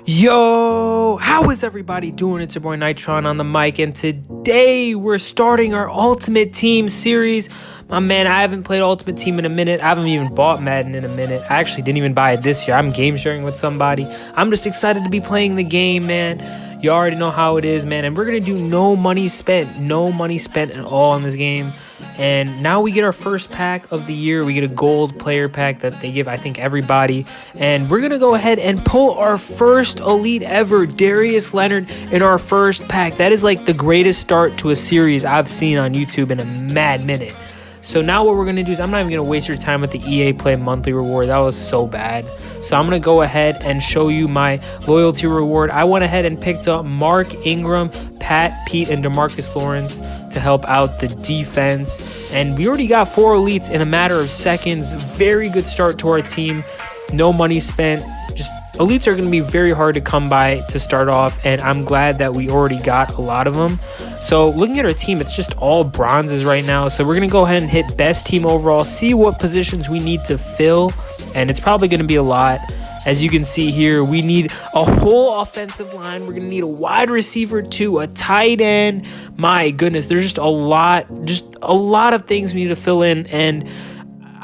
Yo, how is everybody doing? It's your boy Nitron on the mic, and today we're starting our Ultimate Team series. My man, I haven't played Ultimate Team in a minute. I haven't even bought Madden in a minute. I actually didn't even buy it this year. I'm game sharing with somebody. I'm just excited to be playing the game, man. You already know how it is, man. And we're gonna do no money spent at all in this game. And now we get our first pack of the year. We get a gold player pack that they give, I think, everybody. And we're going to go ahead and pull our first elite ever, Darius Leonard, in our first pack. That is like the greatest start to a series I've seen on YouTube in a mad minute. So now what we're going to do is I'm not even going to waste your time with the EA Play monthly reward. That was so bad. So I'm going to go ahead and show you my loyalty reward. I went ahead and picked up Mark Ingram, Pat, Pete, and DeMarcus Lawrence to help out the defense. And we already got 4 elites in a matter of seconds. Very good start to our team. No money spent. Just elites are going to be very hard to come by to start off, and I'm glad that we already got a lot of them. So looking at our team, it's just all bronzes right now. So we're going to go ahead and hit best team overall, see what positions we need to fill, and it's probably going to be a lot. As you can see here, we need a whole offensive line. We're going to need a wide receiver too, a tight end. My goodness, there's just a lot of things we need to fill in, and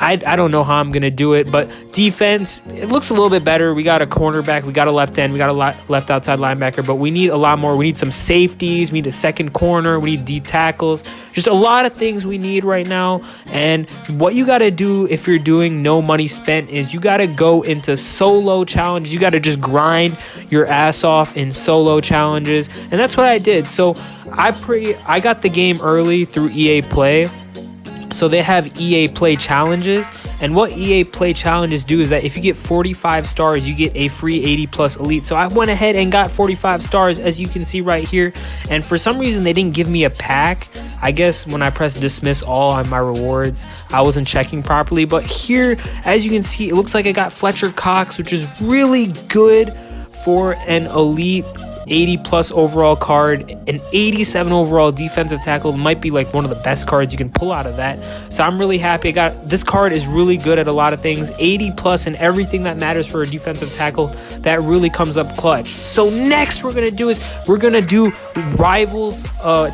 I don't know how I'm going to do it, but defense, it looks a little bit better. We got a cornerback, we got a left end, we got a left outside linebacker, but we need a lot more. We need some safeties, we need a second corner, we need D tackles, just a lot of things we need right now. And what you got to do if you're doing no money spent is you got to go into solo challenges. You got to just grind your ass off in solo challenges, and that's what I did. So I got the game early through EA Play. So they have EA Play challenges, and what EA Play challenges do is that if you get 45 stars, you get a free 80 plus elite. So I went ahead and got 45 stars, as you can see right here. And for some reason, they didn't give me a pack. I guess when I pressed dismiss all on my rewards, I wasn't checking properly. But here, as you can see, it looks like I got Fletcher Cox, which is really good for an elite 80 plus overall card. An 87 overall defensive tackle might be like one of the best cards you can pull out of that. So I'm really happy. I got this card. Is really good at a lot of things. 80 plus in everything that matters for a defensive tackle. That really comes up clutch. So next we're gonna do is we're gonna do rivals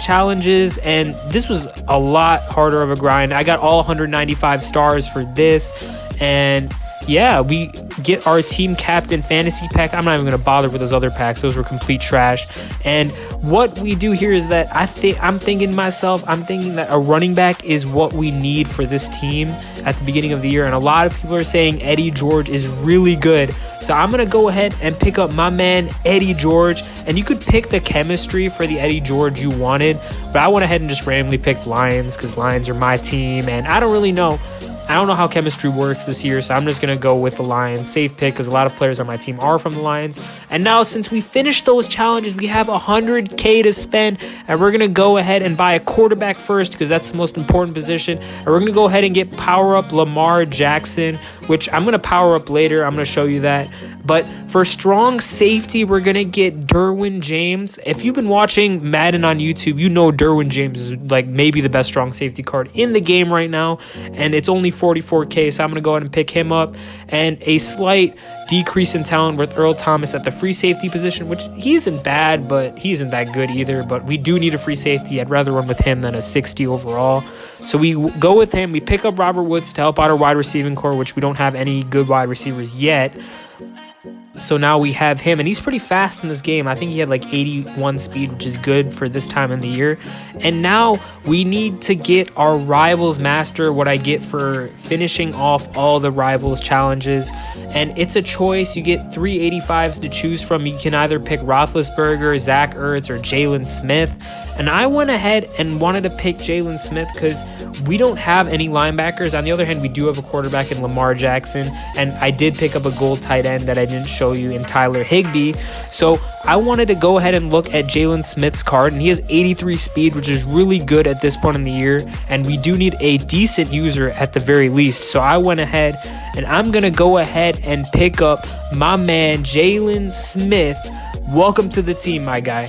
challenges, and this was a lot harder of a grind. I got all 195 stars for this, and yeah, we get our team captain fantasy pack. I'm not even going to bother with those other packs. Those were complete trash. And what we do here is that I'm thinking that a running back is what we need for this team at the beginning of the year. And a lot of people are saying Eddie George is really good. So I'm going to go ahead and pick up my man Eddie George. And you could pick the chemistry for the Eddie George you wanted. But I went ahead and just randomly picked Lions because Lions are my team. And I don't really know. I don't know how chemistry works this year, so I'm just going to go with the Lions. Safe pick because a lot of players on my team are from the Lions. And now since we finished those challenges, we have 100K to spend, and we're going to go ahead and buy a quarterback first because that's the most important position. And we're going to go ahead and get power up Lamar Jackson, which I'm going to power up later. I'm going to show you that. But for strong safety, we're going to get Derwin James. If you've been watching Madden on YouTube, you know Derwin James is like maybe the best strong safety card in the game right now. And it's only 44K, so I'm going to go ahead and pick him up. And a slight decrease in talent with Earl Thomas at the free safety position, which he isn't bad, but he isn't that good either. But we do need a free safety. I'd rather run with him than a 60 overall. So we go with him. We pick up Robert Woods to help out our wide receiving core, which we don't have any good wide receivers yet. So now we have him, and he's pretty fast in this game. I think he had like 81 speed, which is good for this time in the year. And now we need to get our Rivals Master, what I get for finishing off all the Rivals challenges. And it's a choice. You get 3 85s to choose from. You can either pick Roethlisberger, Zach Ertz, or Jalen Smith. And I went ahead and wanted to pick Jalen Smith because we don't have any linebackers. On the other hand, we do have a quarterback in Lamar Jackson. And I did pick up a gold tight end that I didn't show you in Tyler Higbee. So I wanted to go ahead and look at Jalen Smith's card, and he has 83 speed, which is really good at this point in the year. And we do need a decent user at the very least. So I went ahead and I'm going to go ahead and pick up my man Jalen Smith. Welcome to the team, my guy.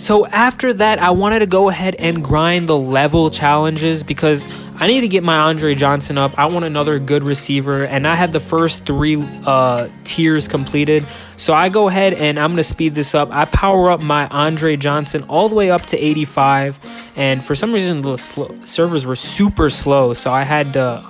So after that, I wanted to go ahead and grind the level challenges because I need to get my Andre Johnson up. I want another good receiver, and I had the first 3 tiers completed. So I go ahead and I'm going to speed this up. I power up my Andre Johnson all the way up to 85, and for some reason the servers were super slow, so I had to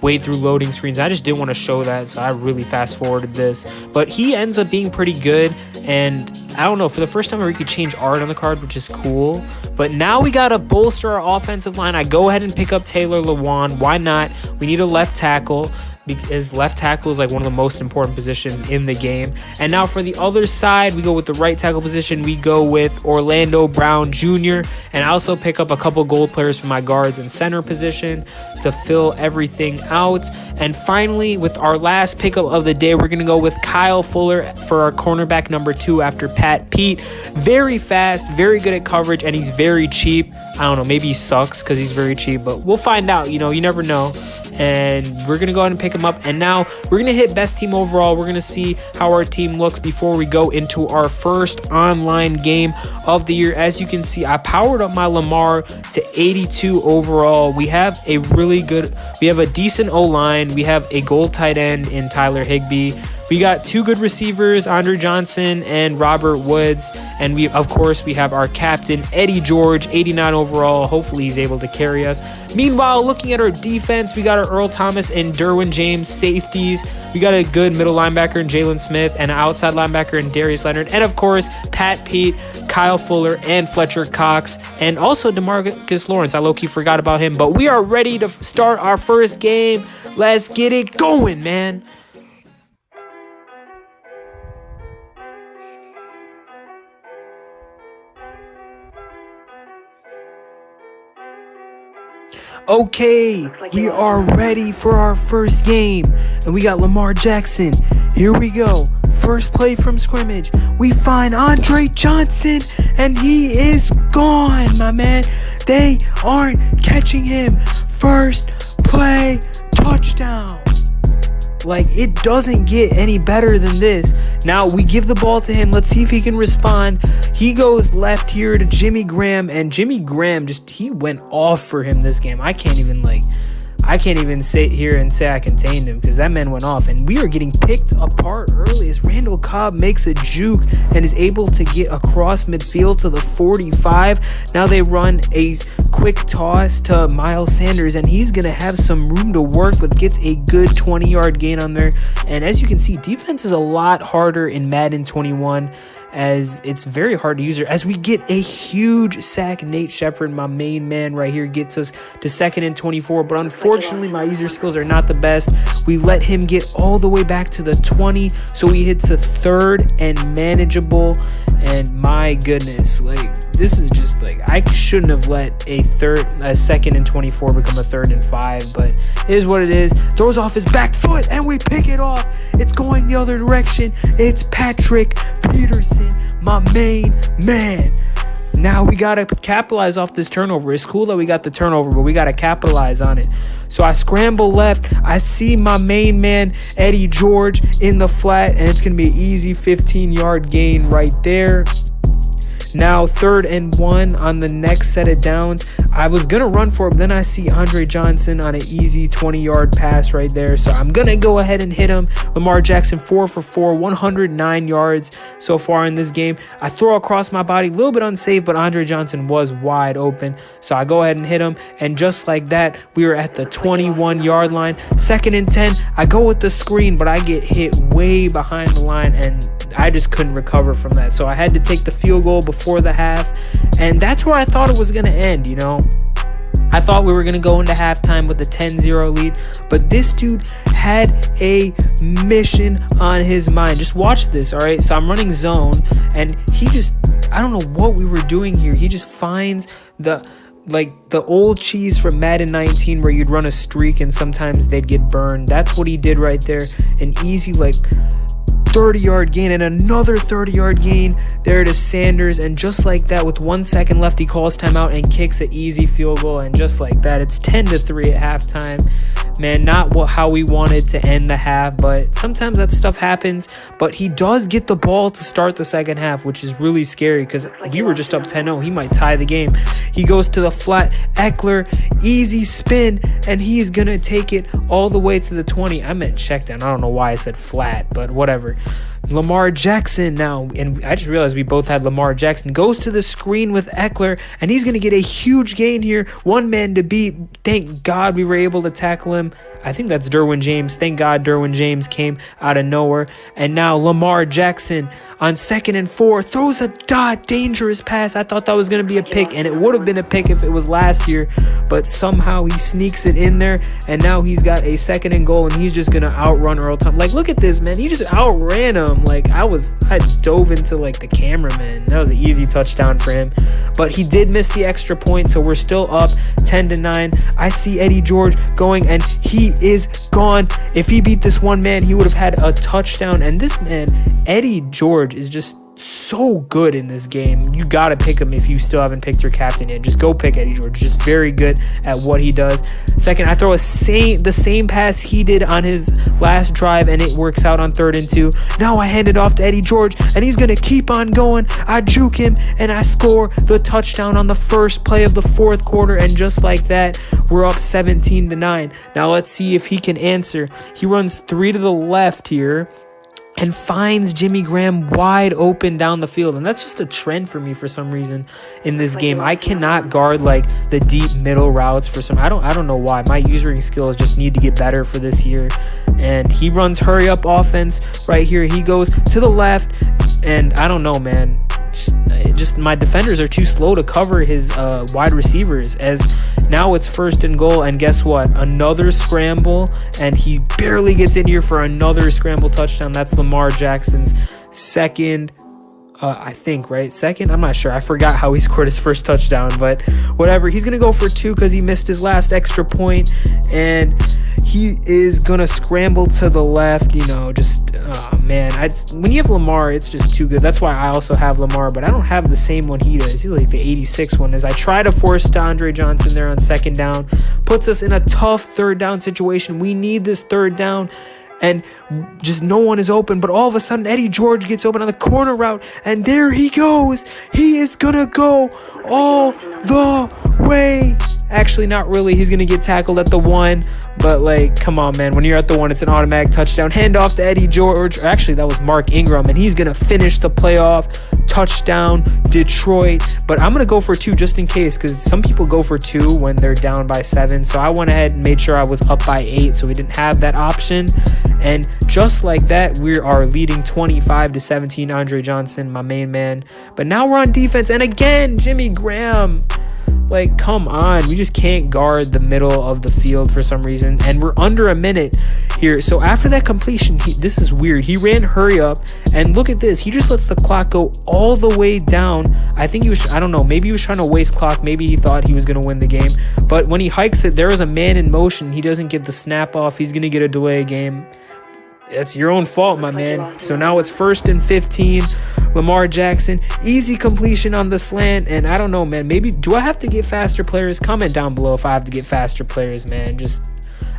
wait through loading screens. I just didn't want to show that, so I really fast forwarded this. But he ends up being pretty good, and I don't know, for the first time we could change art on the card, which is cool. But now we got to bolster our offensive line. I go ahead and pick up Taylor Lewan. Why not? We need a left tackle, because left tackle is like one of the most important positions in the game. And now for the other side, we go with the right tackle position. We go with Orlando Brown Jr. And I also pick up a couple gold players for my guards and center position to fill everything out. And finally, with our last pickup of the day, we're going to go with Kyle Fuller for our cornerback number 2 after Pat Pete. Very fast, very good at coverage, and he's very cheap. I don't know, maybe he sucks because he's very cheap, but we'll find out. You know, you never know. And we're going to go ahead and pick him up. And now we're going to hit best team overall. We're going to see how our team looks before we go into our first online game of the year. As you can see, I powered up my Lamar to 82 overall. We have a decent O-line. We have a gold tight end in Tyler Higbee. We got 2 good receivers, Andre Johnson and Robert Woods. And we have our captain, Eddie George, 89 overall. Hopefully he's able to carry us. Meanwhile, looking at our defense, we got our Earl Thomas and Derwin James safeties. We got a good middle linebacker in Jalen Smith and an outside linebacker in Darius Leonard. And of course, Pat Pete, Kyle Fuller, and Fletcher Cox. And also DeMarcus Lawrence. I low-key forgot about him. But we are ready to start our first game. Let's get it going, man. Okay, we are ready for our first game, and we got Lamar Jackson. Here we go. First play from scrimmage. We find Andre Johnson, and he is gone, my man. They aren't catching him. First play, touchdown. Like, it doesn't get any better than this. Now we give the ball to him. Let's see if he can respond. He goes left here to Jimmy Graham, and Jimmy Graham he went off for him this game. I can't even sit here and say I contained him, because that man went off, and we are getting picked apart early as Randall Cobb makes a juke and is able to get across midfield to the 45. Now they run a quick toss to Miles Sanders, and he's gonna have some room to work, but gets a good 20-yard gain on there. And as you can see, defense is a lot harder in Madden 21, as it's very hard to use her. As we get a huge sack, Nate Shepard, my main man right here, gets us to 2nd and 24, but unfortunately my user skills are not the best. We let him get all the way back to the 20, so he hits a 3rd and manageable. And my goodness, like, this is just like, I shouldn't have let a 2nd and 24 become a 3rd and 5, but it is what it is. Throws off his back foot, and we pick it off. It's going the other direction. It's Patrick Peterson, my main man. Now we got to capitalize off this turnover. It's cool that we got the turnover, but we got to capitalize on it. So I scramble left. I see my main man, Eddie George, in the flat, and it's going to be an easy 15-yard gain right there. Now 3rd and 1 on the next set of downs. I was going to run for it, but then I see Andre Johnson on an easy 20-yard pass right there. So I'm going to go ahead and hit him. Lamar Jackson 4 for 4, 109 yards so far in this game. I throw across my body, a little bit unsafe, but Andre Johnson was wide open. So I go ahead and hit him. And just like that, we were at the 21-yard line. 2nd and 10, I go with the screen, but I get hit way behind the line, and I just couldn't recover from that. So I had to take the field goal before the half, and that's where I thought it was going to end, you know. I thought we were going to go into halftime with a 10-0 lead, but this dude had a mission on his mind. Just watch this, all right? So I'm running zone, and I don't know what we were doing here. He just finds the old cheese from Madden 19 where you'd run a streak and sometimes they'd get burned. That's what he did right there. An easy, 30-yard gain and another 30-yard gain there to Sanders, and just like that, with 1 second left, he calls timeout and kicks an easy field goal, and just like that, it's 10-3 at halftime. man, not how we wanted to end the half, but sometimes that stuff happens. But he does get the ball to start the second half, which is really scary because we were just up 10-0. He might tie the game. He goes to the flat. Eckler, easy spin, and he's going to take it all the way to the 20. I meant check down. I don't know why I said flat, but whatever. Lamar Jackson now, and I just realized we both had Lamar Jackson, goes to the screen with Eckler, and he's going to get a huge gain here. One man to beat. Thank God we were able to tackle him. I think that's Derwin James. Thank God Derwin James came out of nowhere. And now Lamar Jackson on 2nd and 4 throws a dangerous pass. I thought that was going to be a pick, and it would have been a pick if it was last year. But somehow he sneaks it in there, and now he's got a 2nd and goal, and he's just going to outrun Earl Thomas. Like, look at this, man. He just outran him. Like, I dove into, like, the cameraman. That was an easy touchdown for him. But he did miss the extra point, so we're still up 10-9. I see Eddie George going, and he is gone. If he beat this one man, he would have had a touchdown. And this man, Eddie George, is just so good in this game. You gotta pick him if you still haven't picked your captain yet. Just go pick Eddie George. Just very good at what he does. Second, I throw the same pass he did on his last drive, and it works out on 3rd and 2. Now I hand it off to Eddie George, and he's gonna keep on going. I juke him, and I score the touchdown on the first play of the 4th quarter, and just like that, we're up 17-9. Now let's see if he can answer. He runs 3 to the left here and finds Jimmy Graham wide open down the field. And that's just a trend for me for some reason in this game. I cannot guard like the deep middle routes for some. I don't know why. My usering skills just need to get better for this year. And he runs hurry up offense right here. He goes to the left, and I don't know, man. Just my defenders are too slow to cover his wide receivers, as now it's 1st and goal, and guess what? Another scramble, and he barely gets in here for another scramble touchdown. That's Lamar Jackson's 2nd, I think, right? 2nd? I'm not sure. I forgot how he scored his first touchdown, but whatever. He's going to go for 2 because he missed his last extra point, and he is going to scramble to the left, man. When you have Lamar, it's just too good. That's why I also have Lamar, but I don't have the same one he does. He's like the 86 one. As I try to force DeAndre Johnson there on 2nd down, puts us in a tough 3rd down situation. We need this 3rd down, and just no one is open. But all of a sudden, Eddie George gets open on the corner route, and there he goes. He is going to go all the way. Actually, not really. He's going to get tackled at the 1. But, like, come on, man. When you're at the 1, it's an automatic touchdown. Hand off to Eddie George. Or actually, that was Mark Ingram. And he's going to finish the playoff. Touchdown, Detroit. But I'm going to go for 2 just in case, because some people go for 2 when they're down by 7. So I went ahead and made sure I was up by 8, so we didn't have that option. And just like that, we are leading 25-17. Andre Johnson, my main man. But now we're on defense. And again, Jimmy Graham. Like, come on. We just can't guard the middle of the field for some reason. And we're under a minute here. So after that completion, this is weird. He ran hurry up. And look at this. He just lets the clock go all the way down. I think he was, I don't know. Maybe he was trying to waste clock. Maybe he thought he was going to win the game. But when he hikes it, there is a man in motion. He doesn't get the snap off. He's going to get a delay game. That's your own fault, my man. So now it's 1st and 15. Lamar Jackson, easy completion on the slant. And I don't know, man. Maybe, do I have to get faster players? Comment down below if I have to get faster players, man.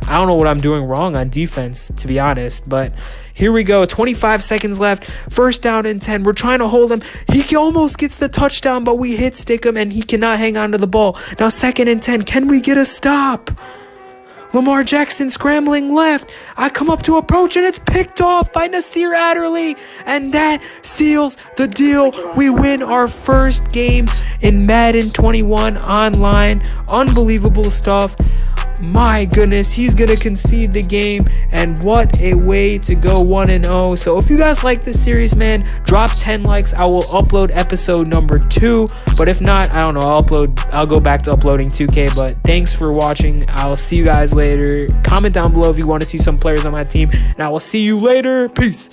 I don't know what I'm doing wrong on defense, to be honest. But here we go. 25 seconds left. 1st down and 10. We're trying to hold him. He almost gets the touchdown, but we hit stick him, and he cannot hang on to the ball. Now 2nd and 10. Can we get a stop? Lamar Jackson scrambling left. I come up to approach, and it's picked off by Nasir Adderley. And that seals the deal. We win our first game in Madden 21 online. Unbelievable stuff. My goodness, he's going to concede the game, and what a way to go 1-0. So if you guys like this series, man, drop 10 likes. I will upload episode number 2, but if not, I don't know, I'll go back to uploading 2K. But thanks for watching. I'll see you guys later. Comment down below if you want to see some players on my team, and I will see you later. Peace.